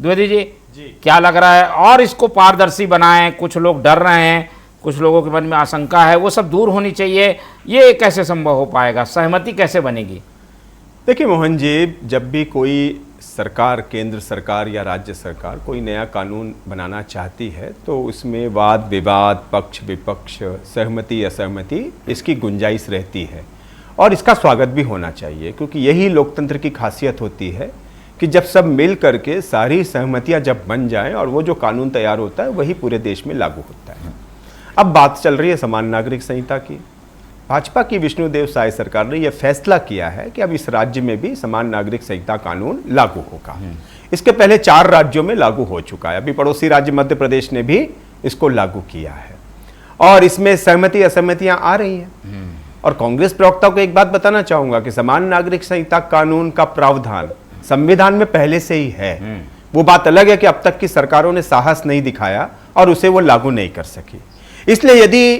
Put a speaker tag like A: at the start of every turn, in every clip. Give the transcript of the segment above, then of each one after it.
A: द्विवेदी जी क्या लग रहा है? और इसको पारदर्शी बनाएं, कुछ लोग डर रहे हैं, कुछ लोगों के मन में आशंका है, वो सब दूर होनी चाहिए, ये कैसे संभव हो पाएगा? सहमति कैसे बनेगी?
B: देखिए मोहन जी, जब भी कोई सरकार, केंद्र सरकार या राज्य सरकार कोई नया कानून बनाना चाहती है तो उसमें वाद विवाद, पक्ष विपक्ष, सहमति असहमति, इसकी गुंजाइश रहती है और इसका स्वागत भी होना चाहिए, क्योंकि यही लोकतंत्र की खासियत होती है कि जब सब मिल करके सारी सहमतियां जब बन जाएं और वो जो कानून तैयार होता है वही पूरे देश में लागू होता है। अब बात चल रही है समान नागरिक संहिता की। भाजपा की विष्णुदेव साय सरकार ने यह फैसला किया है कि अब इस राज्य में भी समान नागरिक संहिता कानून लागू होगा। इसके पहले 4 राज्यों में लागू हो चुका है, अभी पड़ोसी राज्य मध्य प्रदेश ने भी इसको लागू किया है और इसमें सहमति असहमतियां आ रही हैं। और कांग्रेस प्रवक्ता को एक बात बताना चाहूंगा कि समान नागरिक संहिता कानून का प्रावधान संविधान में पहले से ही है। वो बात अलग है कि अब तक की सरकारों ने साहस नहीं दिखाया और उसे वो लागू नहीं कर सकी। इसलिए यदि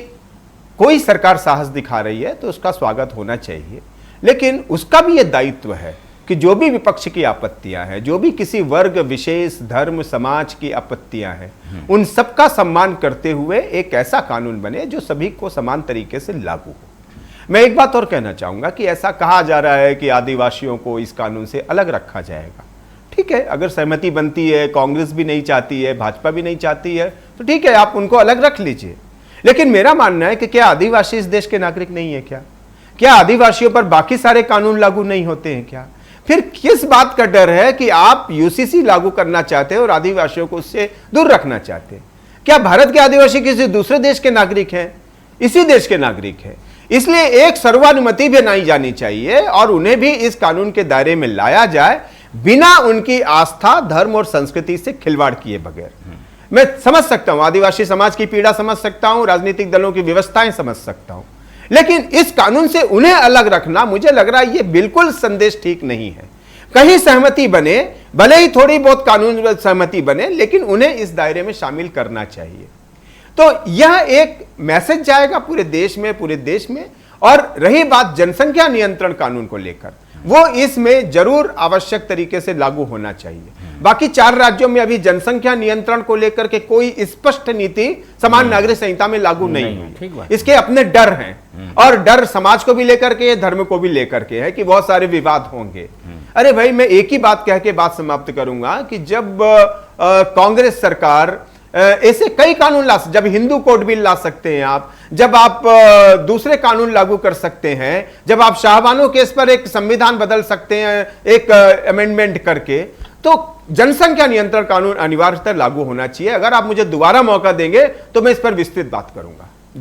B: कोई सरकार साहस दिखा रही है तो उसका स्वागत होना चाहिए, लेकिन उसका भी यह दायित्व है कि जो भी विपक्ष की आपत्तियां हैं, जो भी किसी वर्ग विशेष, धर्म, समाज की आपत्तियां हैं, उन सबका सम्मान करते हुए एक ऐसा कानून बने जो सभी को समान तरीके से लागू हो। मैं एक बात और कहना चाहूंगा कि ऐसा कहा जा रहा है कि आदिवासियों को इस कानून से अलग रखा जाएगा। ठीक है, अगर सहमति बनती है, कांग्रेस भी नहीं चाहती है, भाजपा भी नहीं चाहती है, तो ठीक है, आप उनको अलग रख लीजिए। लेकिन मेरा मानना है कि क्या आदिवासी इस देश के नागरिक नहीं है? क्या आदिवासियों पर बाकी सारे कानून लागू नहीं होते हैं क्या? फिर किस बात का डर है कि आप यूसीसी लागू करना चाहते हैं और आदिवासियों को उससे दूर रखना चाहते हैं? क्या भारत के आदिवासी किसी दूसरे देश के नागरिक हैं? इसी देश के नागरिक हैं। इसलिए एक सर्वानुमति भी नहीं जानी चाहिए और उन्हें भी इस कानून के दायरे में लाया जाए, बिना उनकी आस्था, धर्म और संस्कृति से खिलवाड़ किए बगैर। मैं समझ सकता हूं, आदिवासी समाज की पीड़ा समझ सकता हूं, राजनीतिक दलों की व्यवस्थाएं समझ सकता हूं, लेकिन इस कानून से उन्हें अलग रखना, मुझे लग रहा है ये बिल्कुल संदेश ठीक नहीं है। कहीं सहमति बने, भले ही थोड़ी बहुत कानून सहमति बने, लेकिन उन्हें इस दायरे में शामिल करना चाहिए। तो यह एक मैसेज जाएगा पूरे देश में। और रही बात जनसंख्या नियंत्रण कानून को लेकर, वो इसमें जरूर आवश्यक तरीके से लागू होना चाहिए। बाकी 4 राज्यों में अभी जनसंख्या नियंत्रण को लेकर के कोई स्पष्ट नीति समान नागरिक संहिता में लागू नहीं हुई। इसके अपने डर हैं और डर समाज को भी लेकर के, धर्म को भी लेकर के है कि बहुत सारे विवाद होंगे। अरे भाई, मैं एक ही बात कह के बात समाप्त करूंगा कि जब कांग्रेस सरकार ऐसे कई कानून जब हिंदू कोड बिल ला सकते हैं आप, जब आप दूसरे कानून लागू कर सकते हैं, जब आप शाहबानो केस पर एक संविधान बदल सकते हैं एक अमेंडमेंट करके, तो जनसंख्या नियंत्रण कानून अनिवार्यतः लागू होना चाहिए। अगर आप मुझे दोबारा मौका देंगे तो मैं इस पर विस्तृत बात करूंगा।